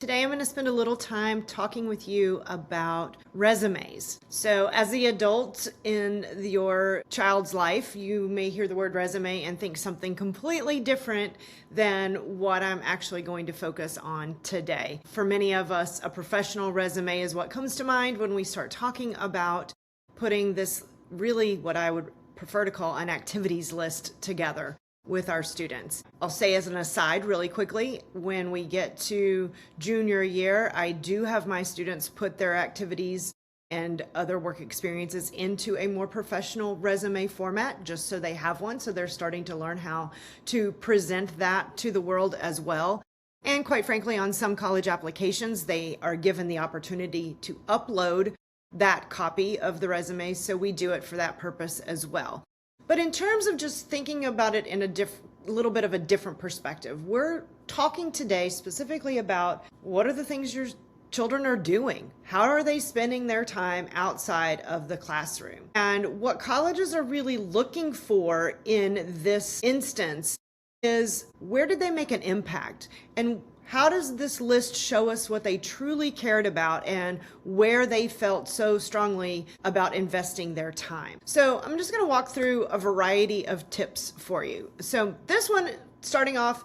Today, I'm going to spend a little time talking with you about resumes. So, as the adult in your child's life, you may hear the word resume and think something completely different than what I'm actually going to focus on today. For many of us, a professional resume is what comes to mind when we start talking about putting this really what I would prefer to call an activities list together with our students. I'll say as an aside really quickly, when we get to junior year, I do have my students put their activities and other work experiences into a more professional resume format, just so they have one. So they're starting to learn how to present that to the world as well. And quite frankly, on some college applications, they are given the opportunity to upload that copy of the resume. So we do it for that purpose as well. But in terms of just thinking about it in a little bit of a different perspective, we're talking today specifically about what are the things your children are doing? How are they spending their time outside of the classroom? And what colleges are really looking for in this instance is, where did they make an impact? And how does this list show us what they truly cared about and where they felt so strongly about investing their time? So I'm just going to walk through a variety of tips for you. So this one, starting off,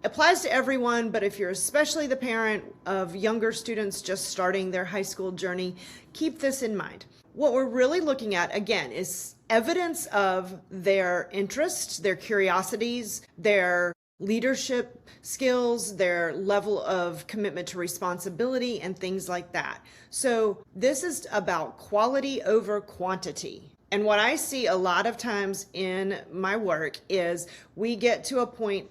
applies to everyone, but if you're especially the parent of younger students just starting their high school journey, keep this in mind. What we're really looking at, again, is evidence of their interests, their curiosities, their leadership skills, their level of commitment to responsibility, and things like that. So this is about quality over quantity. And what I see a lot of times in my work is we get to a point,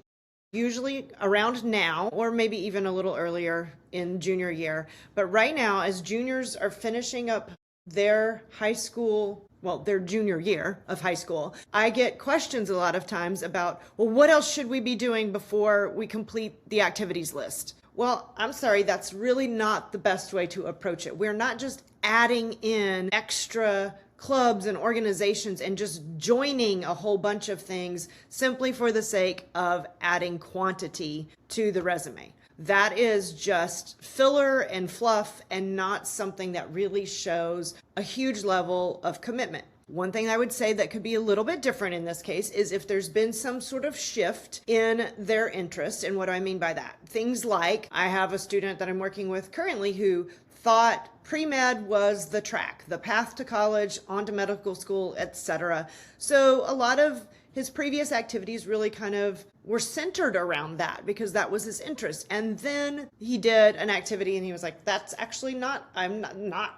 usually around now, or maybe even a little earlier in junior year. But right now, as juniors are finishing up their high school, their junior year of high school, I get questions a lot of times about, what else should we be doing before we complete the activities list? Well, I'm sorry, that's really not the best way to approach it. We're not just adding in extra clubs and organizations and just joining a whole bunch of things simply for the sake of adding quantity to the resume. That is just filler and fluff and not something that really shows a huge level of commitment. One thing I would say that could be a little bit different in this case is if there's been some sort of shift in their interest. And what do I mean by that? Things like, I have a student that I'm working with currently who thought pre-med was the track, the path to college, onto medical school, etc. So a lot of his previous activities really kind of were centered around that because that was his interest. And then he did an activity and he was like, that's actually not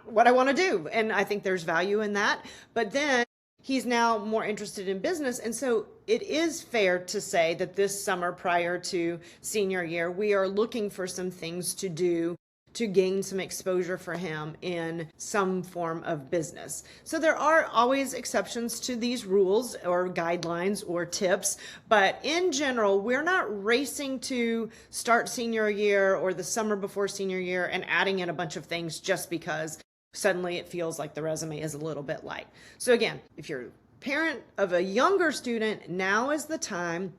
what I want to do. And I think there's value in that. But then he's now more interested in business. And so it is fair to say that this summer prior to senior year, we are looking for some things to do to gain some exposure for him in some form of business. So there are always exceptions to these rules or guidelines or tips, but in general, we're not racing to start senior year or the summer before senior year and adding in a bunch of things just because suddenly it feels like the resume is a little bit light. So again, if you're a parent of a younger student, now is the time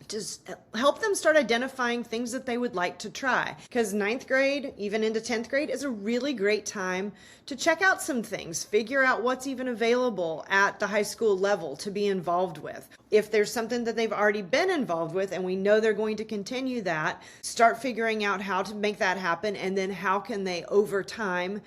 just help them start identifying things that they would like to try. Because 9th grade, even into 10th grade, is a really great time to check out some things, figure out what's even available at the high school level to be involved with. If there's something that they've already been involved with and we know they're going to continue that, start figuring out how to make that happen, and then how can they over time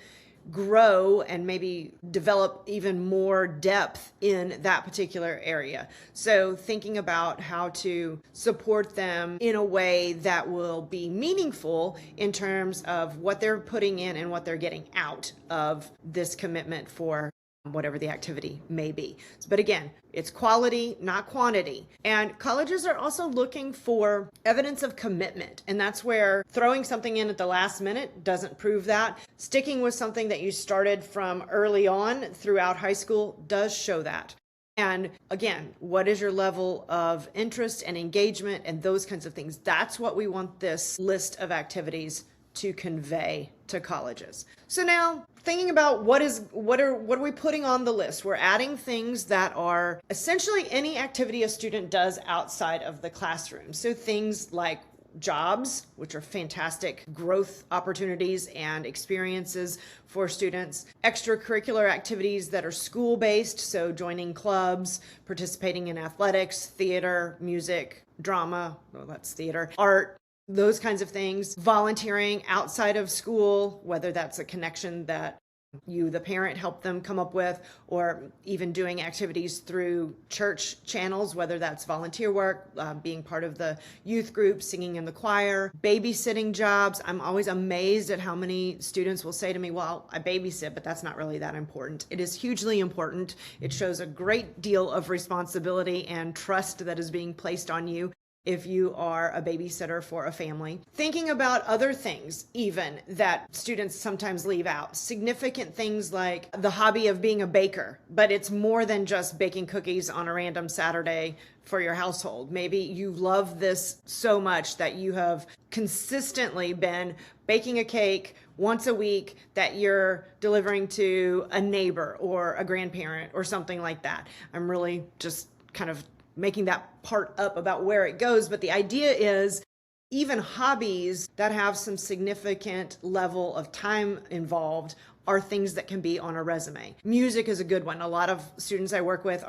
grow and maybe develop even more depth in that particular area. So thinking about how to support them in a way that will be meaningful in terms of what they're putting in and what they're getting out of this commitment for whatever the activity may be. But again, it's quality, not quantity. And colleges are also looking for evidence of commitment. And that's where throwing something in at the last minute doesn't prove that. Sticking with something that you started from early on throughout high school does show that. And again, what is your level of interest and engagement and those kinds of things? That's what we want this list of activities to convey to colleges. So now thinking about what are we putting on the list? We're adding things that are essentially any activity a student does outside of the classroom. So things like jobs, which are fantastic growth opportunities and experiences for students. Extracurricular activities that are school-based, so joining clubs, participating in athletics, theater, music, drama, well, that's theater, art, those kinds of things. Volunteering outside of school, whether that's a connection that you, the parent, help them come up with, or even doing activities through church channels, whether that's volunteer work, being part of the youth group, singing in the choir, babysitting jobs. I'm always amazed at how many students will say to me, well, I babysit, but that's not really that important. It is hugely important. It shows a great deal of responsibility and trust that is being placed on you if you are a babysitter for a family. Thinking about other things even that students sometimes leave out. Significant things like the hobby of being a baker, but it's more than just baking cookies on a random Saturday for your household. Maybe you love this so much that you have consistently been baking a cake once a week that you're delivering to a neighbor or a grandparent or something like that. I'm really just kind of making that part up about where it goes. But the idea is even hobbies that have some significant level of time involved are things that can be on a resume. Music is a good one. A lot of students I work with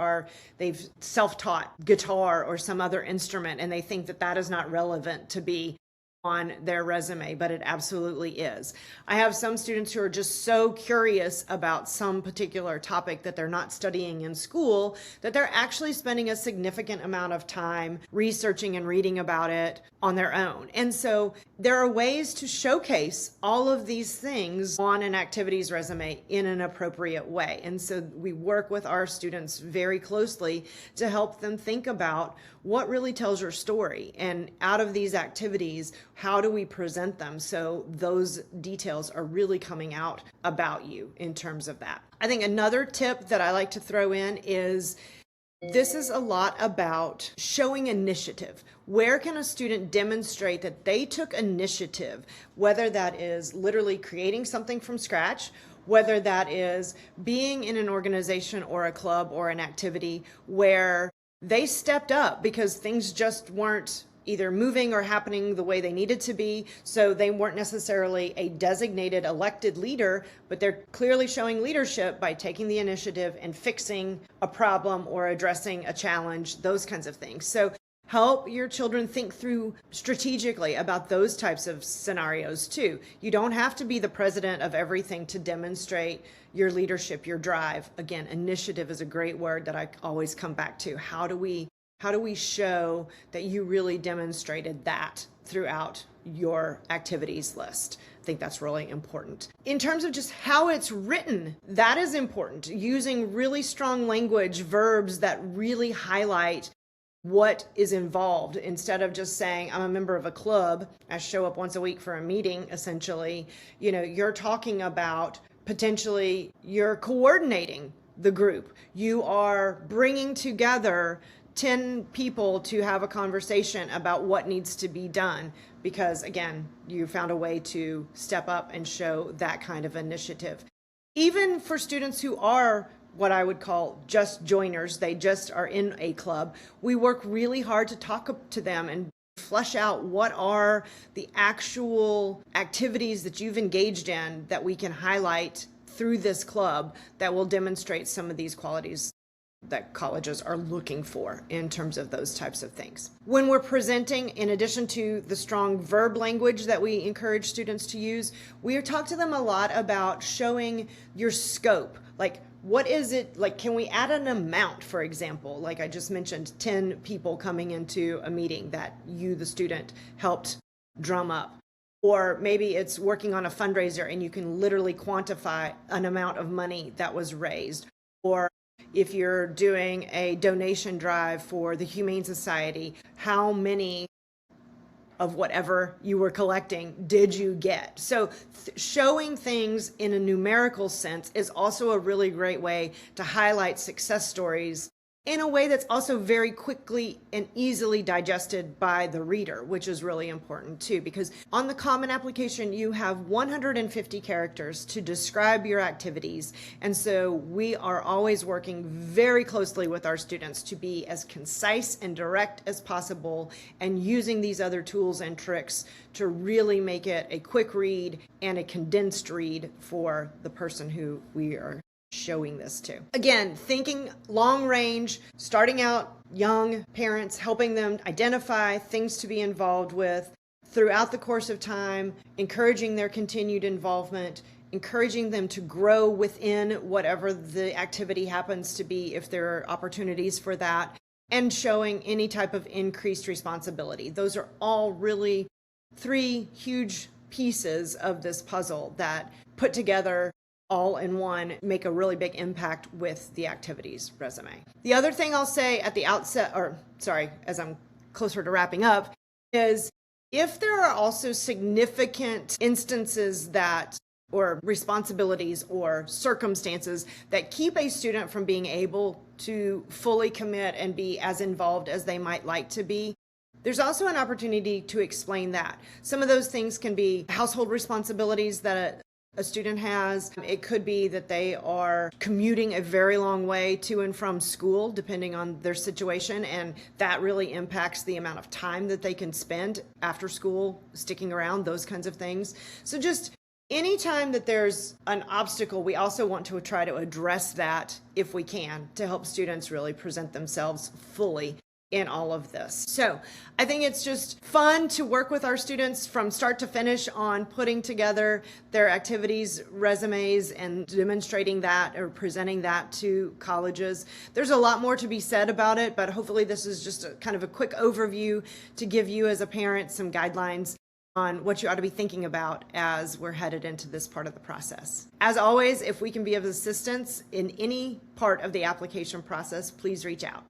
they've self-taught guitar or some other instrument, and they think that that is not relevant to be on their resume, but it absolutely is. I have some students who are just so curious about some particular topic that they're not studying in school that they're actually spending a significant amount of time researching and reading about it on their own. And so there are ways to showcase all of these things on an activities resume in an appropriate way. And so we work with our students very closely to help them think about what really tells your story, and out of these activities, how do we present them so those details are really coming out about you in terms of that. I think another tip that I like to throw in is this is a lot about showing initiative. Where can a student demonstrate that they took initiative, whether that is literally creating something from scratch, whether that is being in an organization or a club or an activity where they stepped up because things just weren't either moving or happening the way they needed to be. So they weren't necessarily a designated elected leader, but they're clearly showing leadership by taking the initiative and fixing a problem or addressing a challenge, those kinds of things. So help your children think through strategically about those types of scenarios too. You don't have to be the president of everything to demonstrate your leadership, your drive. Again, initiative is a great word that I always come back to. How do we show that you really demonstrated that throughout your activities list? I think that's really important. In terms of just how it's written, that is important. Using really strong language, verbs that really highlight what is involved, instead of just saying, I'm a member of a club, I show up once a week for a meeting, essentially. You're talking about potentially you're coordinating the group. You are bringing together 10 people to have a conversation about what needs to be done because, again, you found a way to step up and show that kind of initiative. Even for students who are what I would call just joiners, they just are in a club, we work really hard to talk to them and flesh out what are the actual activities that you've engaged in that we can highlight through this club that will demonstrate some of these qualities that colleges are looking for in terms of those types of things. When we're presenting, in addition to the strong verb language that we encourage students to use, we talk to them a lot about showing your scope. Like, what is it, like, can we add an amount, for example? Like I just mentioned, 10 people coming into a meeting that you, the student, helped drum up. Or maybe it's working on a fundraiser and you can literally quantify an amount of money that was raised. Or if you're doing a donation drive for the Humane Society, how many of whatever you were collecting did you get? So showing things in a numerical sense is also a really great way to highlight success stories in a way that's also very quickly and easily digested by the reader, which is really important too, because on the Common application, you have 150 characters to describe your activities. And so we are always working very closely with our students to be as concise and direct as possible, and using these other tools and tricks to really make it a quick read and a condensed read for the person who we are showing this to. Again, thinking long range, starting out young parents, helping them identify things to be involved with throughout the course of time, encouraging their continued involvement, encouraging them to grow within whatever the activity happens to be if there are opportunities for that, and showing any type of increased responsibility. Those are all really three huge pieces of this puzzle that put together all in one make a really big impact with the activities resume. The other thing I'll say at the outset, or sorry, as I'm closer to wrapping up, is if there are also significant instances that, or responsibilities or circumstances that keep a student from being able to fully commit and be as involved as they might like to be, there's also an opportunity to explain that. Some of those things can be household responsibilities that a student has. It could be that they are commuting a very long way to and from school, depending on their situation, and that really impacts the amount of time that they can spend after school, sticking around, those kinds of things. So just anytime that there's an obstacle, we also want to try to address that if we can, to help students really present themselves fully in all of this. So I think it's just fun to work with our students from start to finish on putting together their activities resumes and demonstrating that or presenting that to colleges. There's a lot more to be said about it, but hopefully this is just a kind of a quick overview to give you as a parent some guidelines on what you ought to be thinking about as we're headed into this part of the process. As always, if we can be of assistance in any part of the application process, please reach out.